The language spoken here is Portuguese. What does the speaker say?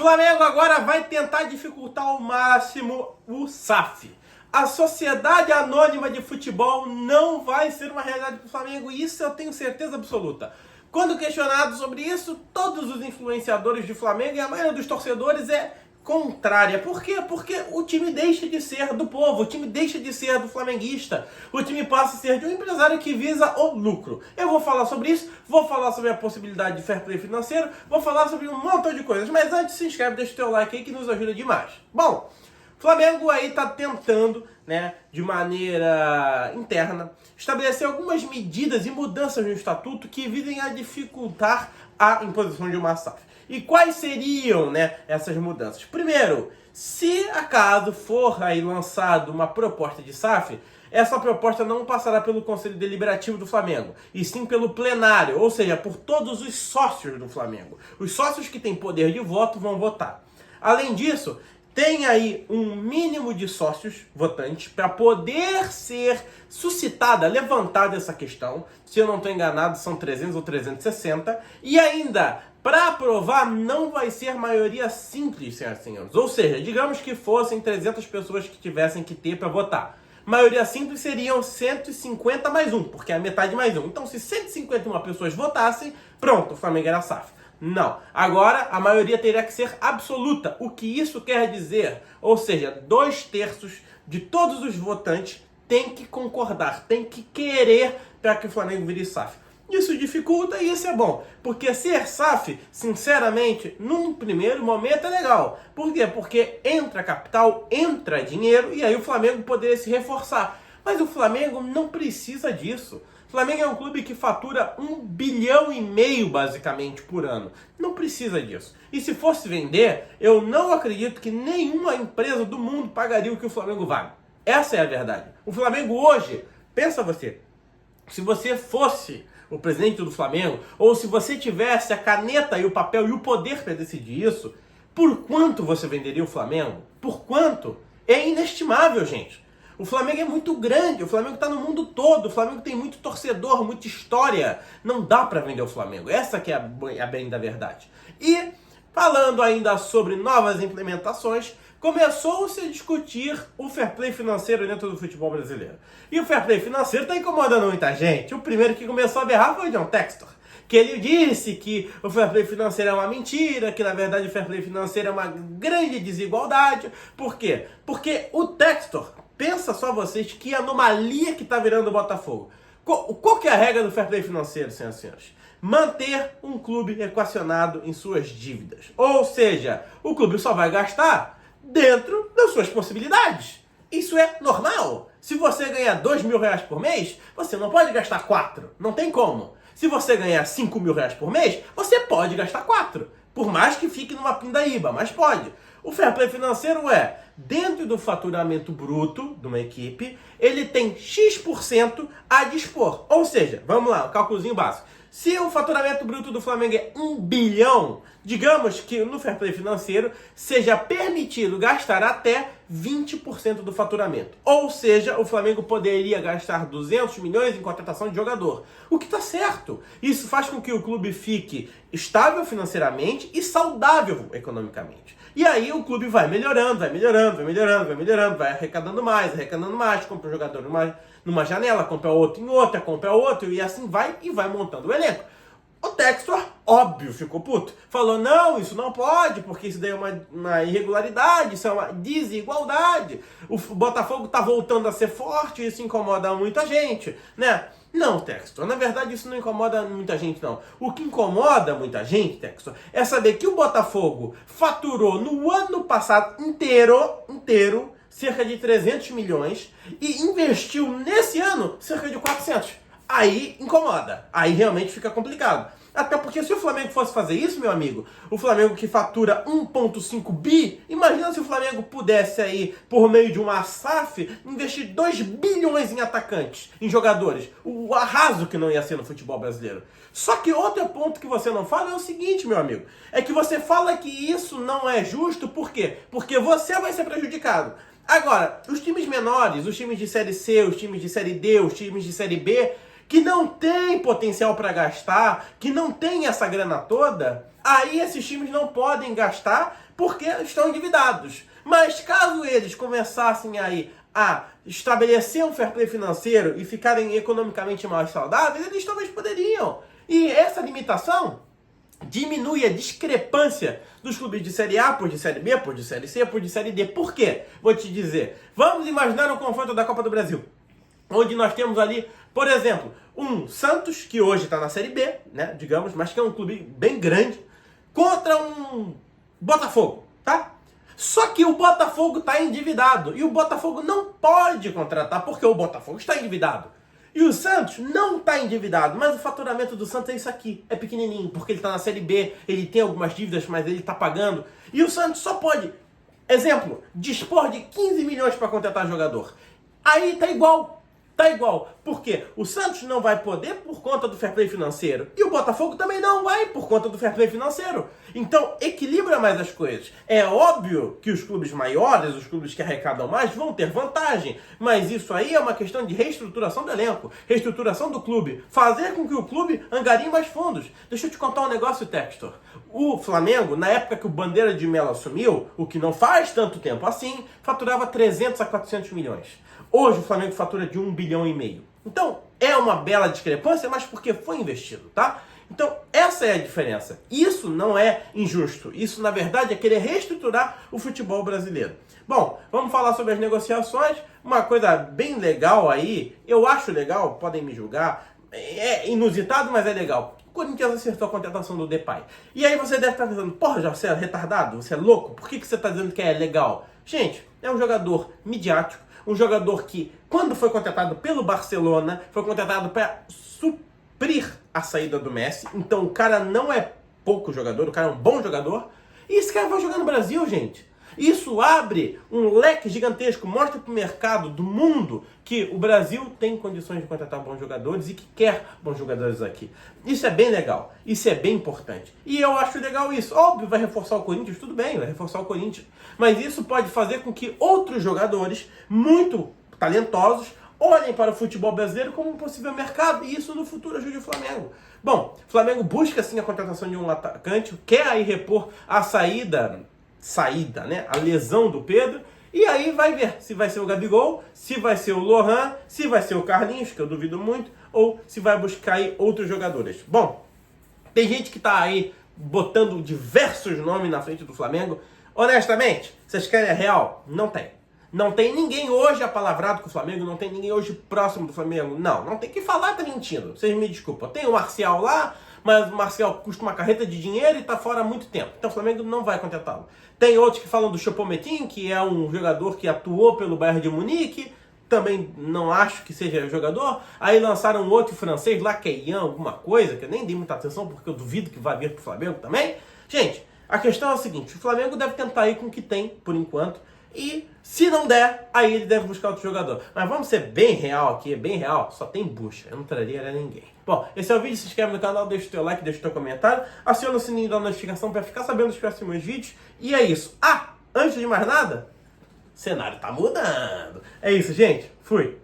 O Flamengo agora vai tentar dificultar ao máximo o SAF. A Sociedade Anônima de Futebol não vai ser uma realidade para o Flamengo, e isso eu tenho certeza absoluta. Quando questionado sobre isso, todos os influenciadores de Flamengo e a maioria dos torcedores é contrária. Por quê? Porque o time deixa de ser do povo, o time deixa de ser do flamenguista, o time passa a ser de um empresário que visa o lucro. Eu vou falar sobre isso, vou falar sobre a possibilidade de fair play financeiro, vou falar sobre um montão de coisas, mas antes se inscreve, deixa o teu like aí que nos ajuda demais. Bom, o Flamengo aí tá tentando, de maneira interna, estabelecer algumas medidas e mudanças no estatuto que visem a dificultar a imposição de uma SAF. E quais seriam, essas mudanças? Primeiro, se acaso for aí lançado uma proposta de SAF, essa proposta não passará pelo Conselho Deliberativo do Flamengo, e sim pelo plenário, ou seja, por todos os sócios do Flamengo. Os sócios que têm poder de voto vão votar. Além disso, tem aí um mínimo de sócios votantes para poder ser suscitada, levantada essa questão. Se eu não estou enganado, são 300 ou 360. E ainda, para aprovar, não vai ser maioria simples, senhoras e senhores. Ou seja, digamos que fossem 300 pessoas que tivessem que ter para votar. Maioria simples seriam 150 mais um, porque é a metade mais um. Então, se 151 pessoas votassem, pronto, o Flamengo era SAF. Não. Agora, a maioria teria que ser absoluta. O que isso quer dizer? Ou seja, 2/3 de todos os votantes têm que concordar, têm que querer para que o Flamengo vire SAF. Isso dificulta e isso é bom. Porque ser SAF, sinceramente, num primeiro momento é legal. Por quê? Porque entra capital, entra dinheiro e aí o Flamengo poderia se reforçar. Mas o Flamengo não precisa disso. O Flamengo é um clube que fatura 1,5 bilhão basicamente por ano. Não precisa disso. E se fosse vender, eu não acredito que nenhuma empresa do mundo pagaria o que o Flamengo vale. Essa é a verdade. O Flamengo hoje, pensa você, se você fosse o presidente do Flamengo, ou se você tivesse a caneta e o papel e o poder para decidir isso, por quanto você venderia o Flamengo? Por quanto? É inestimável, gente. O Flamengo é muito grande, o Flamengo está no mundo todo, o Flamengo tem muito torcedor, muita história. Não dá para vender o Flamengo, essa que é a bem da verdade. E, falando ainda sobre novas implementações, começou-se a discutir o fair play financeiro dentro do futebol brasileiro. E o fair play financeiro está incomodando muita gente. O primeiro que começou a berrar foi o John Textor, que ele disse que o fair play financeiro é uma mentira, que na verdade o fair play financeiro é uma grande desigualdade. Por quê? Porque o Textor, pensa só vocês que anomalia que está virando o Botafogo. Qual que é a regra do fair play financeiro, senhoras e senhores? Manter um clube equacionado em suas dívidas. Ou seja, o clube só vai gastar dentro das suas possibilidades. Isso é normal. Se você ganhar R$2.000 por mês, você não pode gastar 4. Não tem como. Se você ganhar R$5.000 por mês, você pode gastar 4. Por mais que fique numa pindaíba, mas pode. O fair play financeiro é, dentro do faturamento bruto de uma equipe, ele tem X% a dispor. Ou seja, vamos lá, um cálculozinho básico. Se o faturamento bruto do Flamengo é 1 bilhão, digamos que no fair play financeiro seja permitido gastar até 20% do faturamento. Ou seja, o Flamengo poderia gastar 200 milhões em contratação de jogador. O que está certo. Isso faz com que o clube fique estável financeiramente e saudável economicamente. E aí o clube vai melhorando, vai arrecadando mais, compra um jogador numa janela, compra outro em outra, compra outro, e assim vai montando o elenco. O Textor, óbvio, ficou puto. Falou, não, isso não pode, porque isso daí é uma irregularidade, isso é uma desigualdade. O Botafogo tá voltando a ser forte, isso incomoda muita gente, Não, Textor, na verdade isso não incomoda muita gente, não. O que incomoda muita gente, Textor, é saber que o Botafogo faturou no ano passado inteiro cerca de 300 milhões e investiu nesse ano cerca de 400. Aí incomoda, aí realmente fica complicado. Até porque se o Flamengo fosse fazer isso, meu amigo, o Flamengo que fatura 1,5 bi, imagina se o Flamengo pudesse aí, por meio de uma SAF, investir 2 bilhões em atacantes, em jogadores. O arraso que não ia ser no futebol brasileiro. Só que outro ponto que você não fala é o seguinte, meu amigo, é que você fala que isso não é justo, por quê? Porque você vai ser prejudicado. Agora, os times menores, os times de Série C, os times de Série D, os times de Série B, que não tem potencial para gastar, que não tem essa grana toda, aí esses times não podem gastar porque estão endividados. Mas caso eles começassem aí a estabelecer um fair play financeiro e ficarem economicamente mais saudáveis, eles talvez poderiam. E essa limitação diminui a discrepância dos clubes de Série A por de Série B, por de Série C, por de Série D. Por quê? Vou te dizer. Vamos imaginar um confronto da Copa do Brasil, onde nós temos ali, por exemplo, um Santos, que hoje está na Série B, né, digamos, mas que é um clube bem grande, contra um Botafogo, tá? Só que o Botafogo está endividado e o Botafogo não pode contratar porque o Botafogo está endividado. E o Santos não está endividado, mas o faturamento do Santos é isso aqui, é pequenininho, porque ele está na Série B, ele tem algumas dívidas, mas ele está pagando. E o Santos só pode, exemplo, dispor de 15 milhões para contratar jogador. Aí tá igual. Tá igual. Por quê? O Santos não vai poder por conta do fair play financeiro. E o Botafogo também não vai por conta do fair play financeiro. Então, equilibra mais as coisas. É óbvio que os clubes maiores, os clubes que arrecadam mais, vão ter vantagem. Mas isso aí é uma questão de reestruturação do elenco, reestruturação do clube. Fazer com que o clube angarie mais fundos. Deixa eu te contar um negócio, Textor. O Flamengo, na época que o Bandeira de Melo assumiu, o que não faz tanto tempo assim, faturava 300 a 400 milhões. Hoje o Flamengo fatura de 1,5 bilhão. Então, é uma bela discrepância, mas porque foi investido, tá? Então, essa é a diferença. Isso não é injusto. Isso, na verdade, é querer reestruturar o futebol brasileiro. Bom, vamos falar sobre as negociações. Uma coisa bem legal aí, eu acho legal, podem me julgar, é inusitado, mas é legal. O Corinthians acertou a contratação do Depay. E aí você deve estar pensando, porra, já você é retardado? Você é louco? Por que você está dizendo que é legal? Gente, é um jogador midiático, um jogador que, quando foi contratado pelo Barcelona, foi contratado para suprir a saída do Messi. Então o cara não é pouco jogador, o cara é um bom jogador. E esse cara vai jogar no Brasil, gente. Isso abre um leque gigantesco, mostra para o mercado do mundo que o Brasil tem condições de contratar bons jogadores e que quer bons jogadores aqui. Isso é bem legal, isso é bem importante. E eu acho legal isso. Óbvio, vai reforçar o Corinthians, tudo bem, vai reforçar o Corinthians. Mas isso pode fazer com que outros jogadores muito talentosos olhem para o futebol brasileiro como um possível mercado, e isso no futuro ajude o Flamengo. Bom, o Flamengo busca sim a contratação de um atacante, quer aí repor a saída, né? A lesão do Pedro. E aí vai ver se vai ser o Gabigol, se vai ser o Lohan, se vai ser o Carlinhos, que eu duvido muito, ou se vai buscar aí outros jogadores. Bom, tem gente que tá aí botando diversos nomes na frente do Flamengo. Honestamente, vocês querem a real? Não tem. Não tem ninguém hoje apalavrado com o Flamengo, não tem ninguém hoje próximo do Flamengo. Não tem que falar, tá mentindo. Vocês me desculpam. Tem o Marcial lá, mas o Marcial custa uma carreta de dinheiro e tá fora há muito tempo. Então o Flamengo não vai contratá-lo. Tem outros que falam do Choupo-Moting, que é um jogador que atuou pelo Bayern de Munique. Também não acho que seja jogador. Aí lançaram um outro francês lá, que é Ian, alguma coisa, que eu nem dei muita atenção porque eu duvido que vai vir pro Flamengo também. Gente, a questão é a seguinte, o Flamengo deve tentar ir com o que tem, por enquanto. E se não der, aí ele deve buscar outro jogador. Mas vamos ser bem real aqui, bem real, só tem bucha, eu não traria ninguém. Bom, esse é o vídeo, se inscreve no canal, deixa o teu like, deixa o teu comentário, aciona o sininho da notificação para ficar sabendo dos próximos vídeos. E é isso. Antes de mais nada, o cenário tá mudando. É isso, gente. Fui.